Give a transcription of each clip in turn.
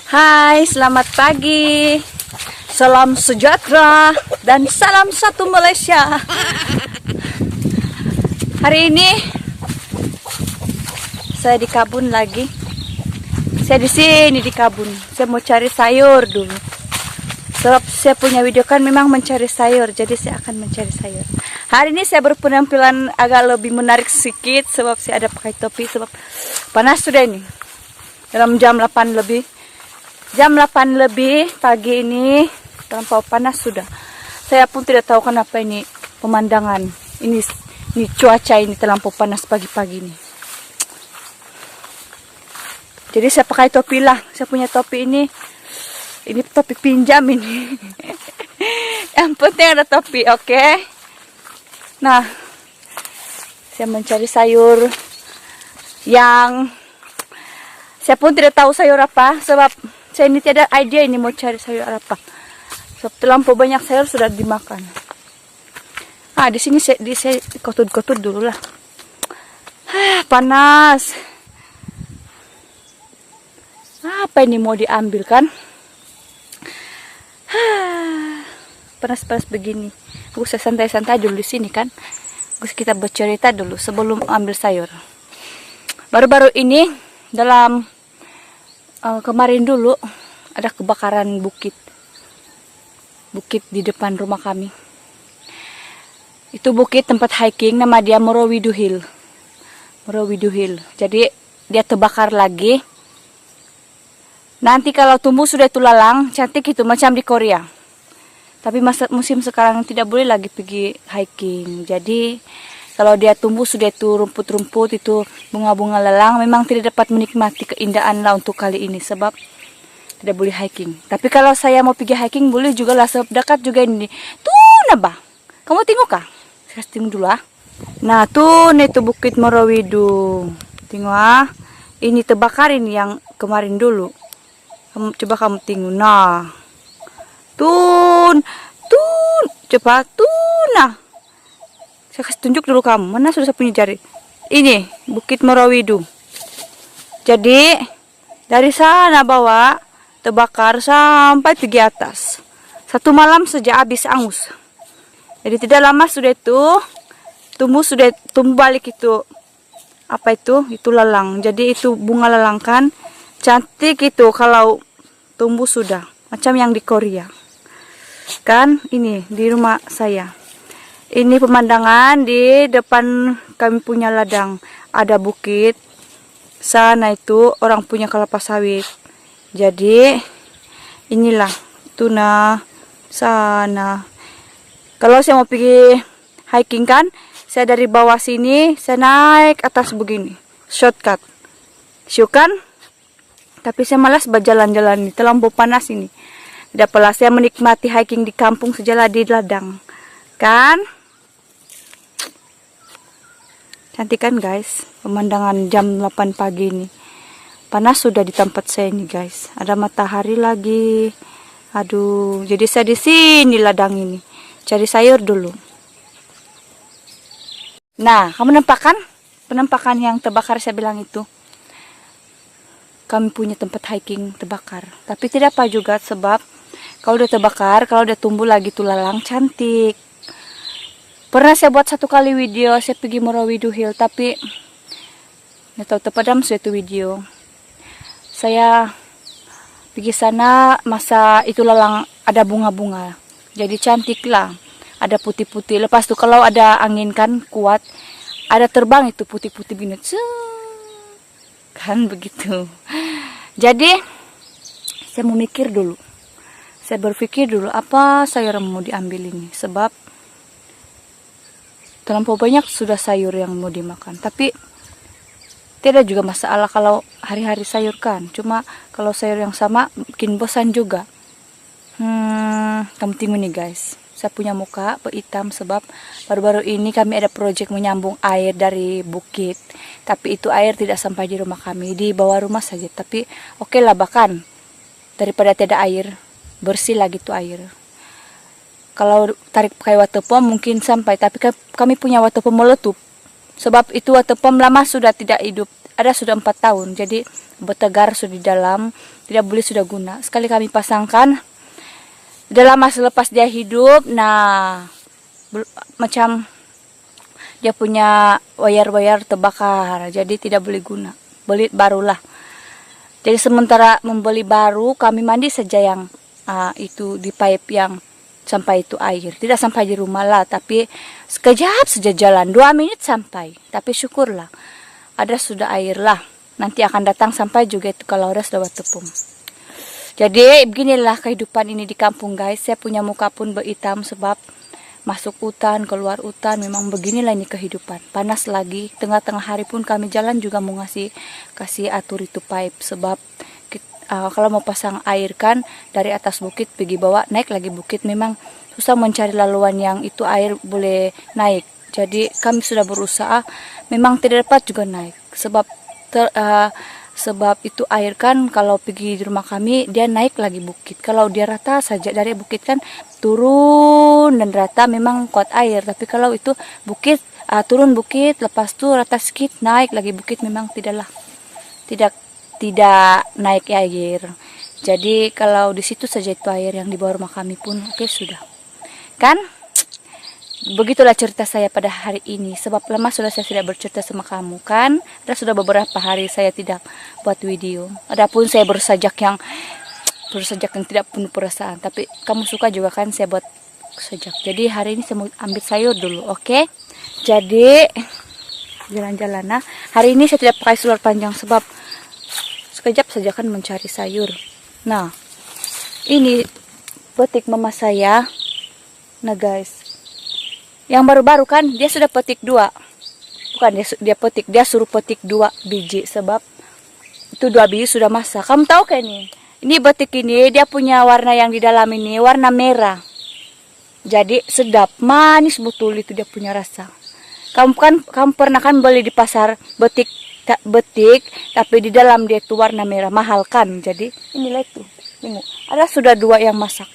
Hai, selamat pagi. Salam sejahtera dan salam satu Malaysia. Hari ini saya di kebun lagi. Saya di sini di kebun. Saya mau cari sayur dulu. Sebab saya punya video kan memang mencari sayur, jadi saya akan mencari sayur. Hari ini saya berpenampilan agak lebih menarik sedikit sebab saya ada pakai topi sebab panas sudah ini. Dalam jam 8 lebih. Jam 8 lebih pagi ini terlampau panas sudah. Saya pun tidak tahu kenapa ini pemandangan. Ini cuaca ini terlampau panas pagi-pagi ini. Jadi saya pakai topi lah. Saya punya topi ini. Ini topi pinjam ini. Yang penting ada topi, oke? Nah, saya mencari sayur yang saya pun tidak tahu sayur apa sebab saya ini tidak ide ini mau cari sayur apa. Sebab terlampau banyak sayur sudah dimakan. Di sini saya kotut-kotut dulu lah. Panas. Apa ini mau diambil kan? Panas-panas begini. Saya santai-santai dulu di sini kan. Kita bercerita dulu sebelum ambil sayur. Baru-baru ini dalam kemarin dulu ada kebakaran bukit di depan rumah kami. Itu bukit tempat hiking, nama dia Morowidu Hill. Jadi dia terbakar lagi. Nanti kalau tumbuh sudah itu lalang, cantik itu macam di Korea. Tapi musim sekarang tidak boleh lagi pergi hiking. Jadi kalau dia tumbuh sudah itu rumput-rumput itu bunga-bunga lalang, memang tidak dapat menikmati keindahan lah untuk kali ini sebab tidak boleh hiking. Tapi kalau saya mau pergi hiking boleh juga lah sebab dekat juga ini. Tuh nabah. Kamu tengok kah? Saya tengok dulu ah. Nah tuh itu Bukit Morowidu. Tengok ini terbakar ini yang kemarin dulu. Coba kamu tengok. Nah. Tun. Coba nah. Saya kasih tunjuk dulu kamu. Mana sudah saya punya jari. Ini Bukit Morowidu. Jadi dari sana bawah terbakar sampai pergi atas. Satu malam saja habis angus. Jadi tidak lama sudah itu tumbuh balik itu. Apa itu? Itu lalang. Jadi itu bunga lalang kan. Cantik itu kalau tumbuh sudah. Macam yang di Korea. Kan ini di rumah saya. Ini pemandangan di depan kami punya ladang. Ada bukit. Sana itu orang punya kelapa sawit. Jadi inilah tuna sana. Kalau saya mau pergi hiking kan, saya dari bawah sini saya naik atas begini. Shortcut. Syukan. Tapi saya malas berjalan-jalan ini, terlampau panas ini. Tidak apalah, saya menikmati hiking di kampung sejalan di ladang. Kan? Cantik kan guys, pemandangan jam 8 pagi ini. Panas sudah di tempat saya ini guys. Ada matahari lagi. Aduh, jadi saya di sini ladang ini. Cari sayur dulu. Nah, kamu nampak kan? Penampakan yang terbakar saya bilang itu. Kami punya tempat hiking terbakar. Tapi tidak apa juga sebab kalau udah terbakar, kalau udah tumbuh lagi tuh lalang cantik. Pernah saya buat satu kali video, saya pergi Morowidu Hill, tapi nggak tahu terpadam suatu video. Saya pergi sana masa itu lalang ada bunga-bunga, jadi cantik lah, ada putih-putih. Lepas tuh kalau ada angin kan kuat, ada terbang itu putih-putih gini, kan begitu. Jadi saya mau mikir dulu. Saya berpikir dulu apa sayur yang mau diambil ini. Sebab terlampau banyak sudah sayur yang mau dimakan. Tapi tidak juga masalah kalau hari-hari sayur kan. Cuma kalau sayur yang sama bikin bosan juga. Kamu tengok nih guys. Saya punya muka hitam sebab baru-baru ini kami ada proyek menyambung air dari bukit. Tapi itu air tidak sampai di rumah kami. Di bawah rumah saja. Tapi oke lah bahkan daripada tidak air. Bersih lagi tuh air. Kalau tarik pakai water pump mungkin sampai, tapi kami punya water pump meletup. Sebab itu water pump lama sudah tidak hidup ada sudah 4 tahun. Jadi bertegar sudah di dalam, tidak boleh sudah guna. Sekali kami pasangkan, dalam masa lepas dia hidup, nah macam dia punya wayar-wayar terbakar, jadi tidak boleh guna. Beli barulah. Jadi sementara membeli baru, kami mandi saja yang itu di pipe yang sampai itu air. Tidak sampai di rumah lah, tapi sekejap saja jalan, 2 menit sampai. Tapi syukurlah, ada sudah air lah. Nanti akan datang sampai juga itu kalau ada sudah tepung. Jadi beginilah kehidupan ini di kampung guys. Saya punya muka pun berhitam sebab masuk hutan, keluar hutan, memang beginilah ini kehidupan. Panas lagi, tengah-tengah hari pun kami jalan juga mau kasih atur itu pipe. Sebab kalau mau pasang air kan dari atas bukit pergi bawah, naik lagi bukit, memang susah mencari laluan yang itu air boleh naik. Jadi kami sudah berusaha, memang tidak dapat juga naik. Sebab itu air kan kalau pergi di rumah kami dia naik lagi bukit. Kalau dia rata saja dari bukit kan turun dan rata memang kuat air. Tapi kalau itu bukit turun bukit, lepas tu rata sedikit naik lagi bukit, memang tidak naik air. Jadi kalau di situ saja itu air yang di bawah rumah kami pun oke sudah. Kan? Begitulah cerita saya pada hari ini. Sebab lama sudah saya tidak bercerita sama kamu kan. Ada sudah beberapa hari saya tidak buat video. Adapun saya bersajak yang tidak penuh perasaan. Tapi kamu suka juga kan saya buat sajak. Jadi hari ini saya mau ambil sayur dulu, oke? Jadi jalan-jalan. Nah, hari ini saya tidak pakai seluar panjang sebab sekejap saja kan mencari sayur. Nah, ini petik mama saya. Nah guys, yang baru-baru kan dia sudah petik 2. Bukan dia suruh petik 2 biji sebab itu 2 biji sudah masak. Kamu tahu kan ini? Ini petik ini dia punya warna yang di dalam ini warna merah. Jadi sedap, manis betul itu dia punya rasa. Kamu pernah kan beli di pasar betik tapi di dalam dia itu warna merah, mahal kan. Jadi inilah itu. Tengok, ada sudah 2 yang masak.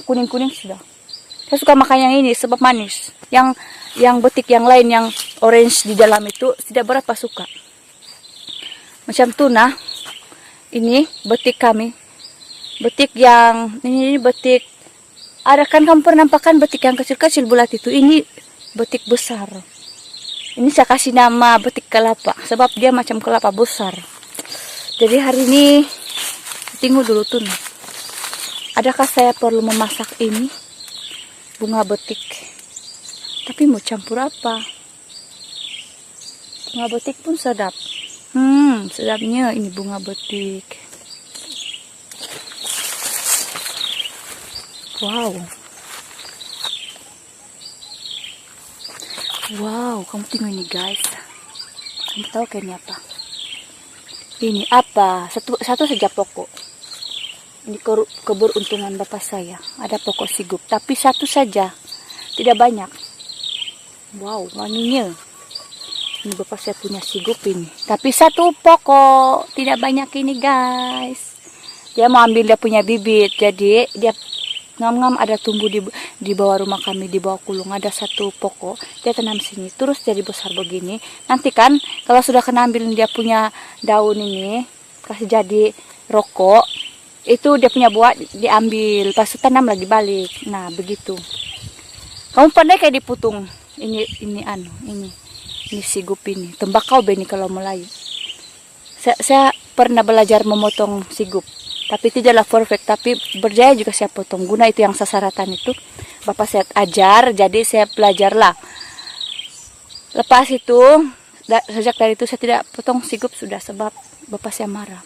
Kuning-kuning sudah. Saya suka makan yang ini sebab manis. Yang betik yang lain yang orange di dalam itu tidak berapa suka. Macam tuna. Ini betik kami. Betik yang ini betik. Ada kan kamu pernah nampakkan betik yang kecil-kecil bulat itu. Ini betik besar. Ini saya kasih nama betik kelapa sebab dia macam kelapa besar. Jadi hari ini tunggu dulu tuna. Adakah saya perlu memasak ini? Bunga betik. Tapi mau campur apa? Bunga betik pun sedap. Sedapnya ini bunga betik. Wow. Wow, kamu tengok ini guys. Kamu tahu kan ini apa? Ini apa? Satu saja pokok. Ini keberuntungan bapak saya. Ada pokok sigup, tapi satu saja. Tidak banyak. Wow, wanginya. Ini bapak saya punya sigup ini. Tapi satu pokok. Tidak banyak ini guys. Dia mau ambil dia punya bibit. Jadi dia ngam-ngam ada tumbuh di bawah rumah kami. Di bawah kulung ada satu pokok. Dia tanam sini. Terus jadi besar begini. Nanti kan kalau sudah kena ambil dia punya daun ini. Kasih jadi rokok. Itu dia punya buah diambil, pas tanam lagi balik. Nah, begitu. Kamu pandai kayak diputung. Ini sigup ini. Tembakau beni kalau Melayu. Saya pernah belajar memotong sigup, tapi tidaklah perfect, tapi berjaya juga saya potong. Guna itu yang sasaratan itu. Bapak saya ajar, jadi saya belajarlah. Lepas itu, sejak dari itu saya tidak potong sigup sudah sebab bapak saya marah.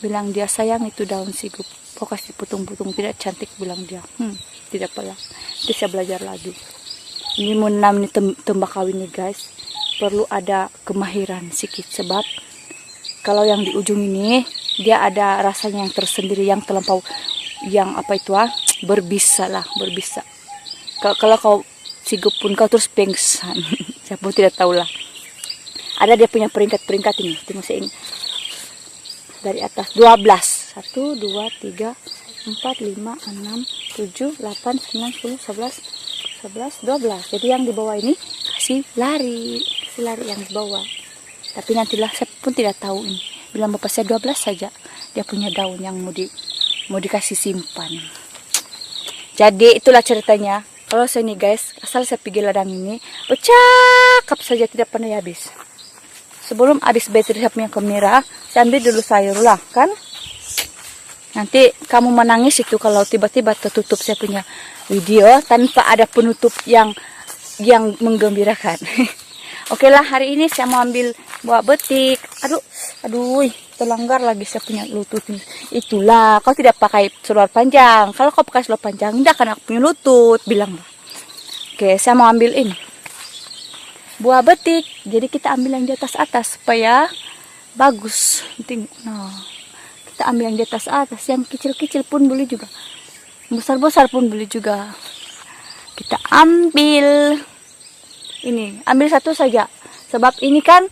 Bilang dia sayang itu daun sigup. Kok kasih putung-putung tidak cantik bilang dia. Tidak pernah. Jadi saya belajar lagi. Ini menanam tembakau ini guys. Perlu ada kemahiran sedikit sebab kalau yang di ujung ini dia ada rasanya yang tersendiri yang terlampau yang apa itu berbisa. Kalau kau sigup pun kau terus pengsan. Saya pun tidak tahu lah. Ada dia punya peringkat-peringkat ini. Tengok saya ini. Dari atas 12 1, 2, 3, 4, 5, 6, 7, 8, 9, 10, 11, 12. Jadi yang di bawah ini kasih lari yang di bawah. Tapi nantilah, saya pun tidak tahu ini. Bilang bapak saya 12 saja dia punya daun yang mau dikasih simpan. Jadi itulah ceritanya. Kalau saya nih guys, asal saya pergi ladang ini, bercakap saja tidak pernah habis. Sebelum habis baterai saya punya kamera, saya ambil dulu sayur lah kan. Nanti kamu menangis itu kalau tiba-tiba tertutup saya punya video tanpa ada penutup yang menggembirakan. Oke lah, hari ini saya mau ambil buah betik. Aduh, terlanggar lagi saya punya lutut ini. Itulah, kau tidak pakai seluar panjang. Kalau kau pakai seluar panjang, tidak akan aku punya lutut, bilang. Oke, saya mau ambil ini. Buah betik. Jadi kita ambil yang di atas-atas supaya bagus. Nah, kita ambil yang di atas-atas. Yang kecil-kecil pun boleh juga. Besar-besar pun boleh juga. Kita ambil. Ini, ambil satu saja. Sebab ini kan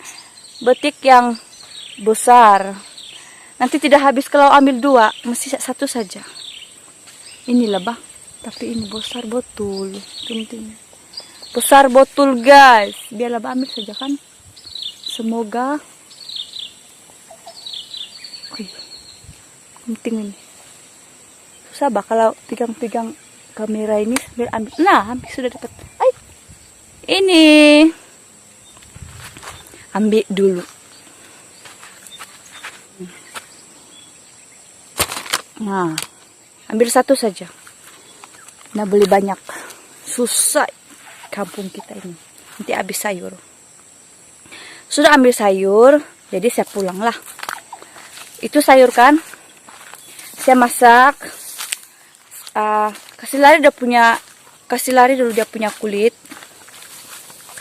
betik yang besar. Nanti tidak habis kalau ambil dua. Mesti satu saja. Inilah bah. Tapi ini besar betul. Penting. Besar betul guys. Biarlah bah ambil saja kan. Semoga. Wih. Penting ini. Susah bah kalau pegang-pegang kamera ini. Biar ambil. Nah, hampir sudah dapat. Ini ambil dulu. Nah, ambil satu saja. Nah, beli banyak. Susah kampung kita ini. Nanti habis sayur. Sudah ambil sayur, jadi saya pulang lah. Itu sayur kan? Saya masak. Kasih lari dulu dia punya kulit.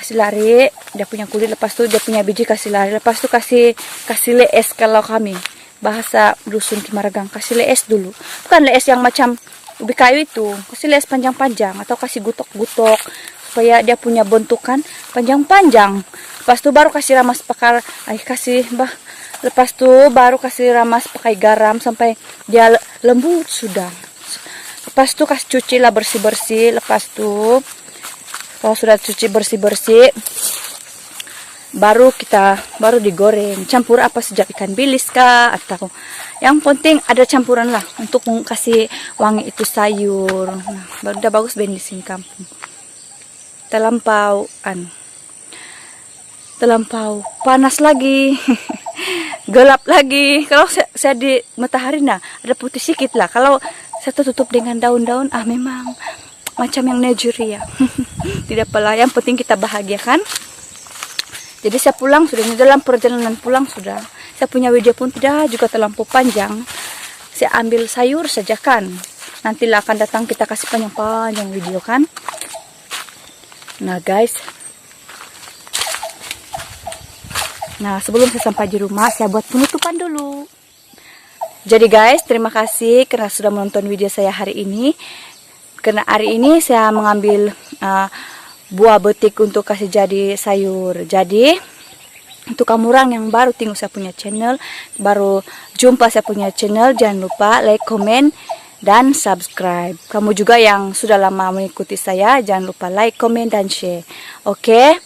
Kasih lari, dia punya kulit, lepas itu dia punya biji kasih lari, lepas itu kasih lees kalau kami bahasa dusun Kimaragang, kasih lees dulu. Bukan lees yang macam ubi kayu itu, kasih lees panjang-panjang atau kasih gutok-gutok supaya dia punya bentukan panjang-panjang. Lepas itu baru kasih ramas pakai lepas itu baru kasih ramas pakai garam sampai dia lembut sudah. Lepas itu kasih cuci lah bersih-bersih, lepas itu kalau sudah cuci bersih-bersih, baru digoreng. Campur apa saja, ikan bilis kah atau yang penting ada campuran lah untuk kasih wangi itu sayur. Nah, udah bagus di sini kampung. Terlampau panas lagi, gelap lagi. Kalau saya di matahari nah ada putih sedikit lah. Kalau saya tutup dengan daun-daun, memang macam yang Nigeria. Tidak apalah, yang penting kita bahagia kan. Jadi saya pulang sudah, ini dalam perjalanan pulang sudah. Saya punya video pun tidak juga terlampau panjang. Saya ambil sayur saja kan. Nantilah akan datang kita kasih panjang-panjang video kan. Nah guys. Nah sebelum saya sampai di rumah, saya buat penutupan dulu. Jadi guys, terima kasih karena sudah menonton video saya hari ini. Karena hari ini saya mengambil buah betik untuk kasih jadi sayur. Jadi untuk kamu orang yang baru tengok saya punya channel, baru jumpa saya punya channel, jangan lupa like, comment, dan subscribe. Kamu juga yang sudah lama mengikuti saya, jangan lupa like, comment, dan share. Oke?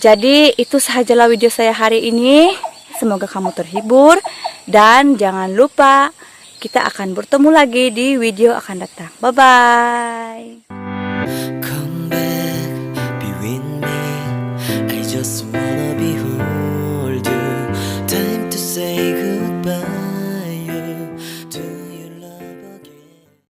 Jadi itu sahajalah video saya hari ini. Semoga kamu terhibur dan jangan lupa kita akan bertemu lagi di video akan datang. Bye-bye. Come back, be with me. I just wanna be home.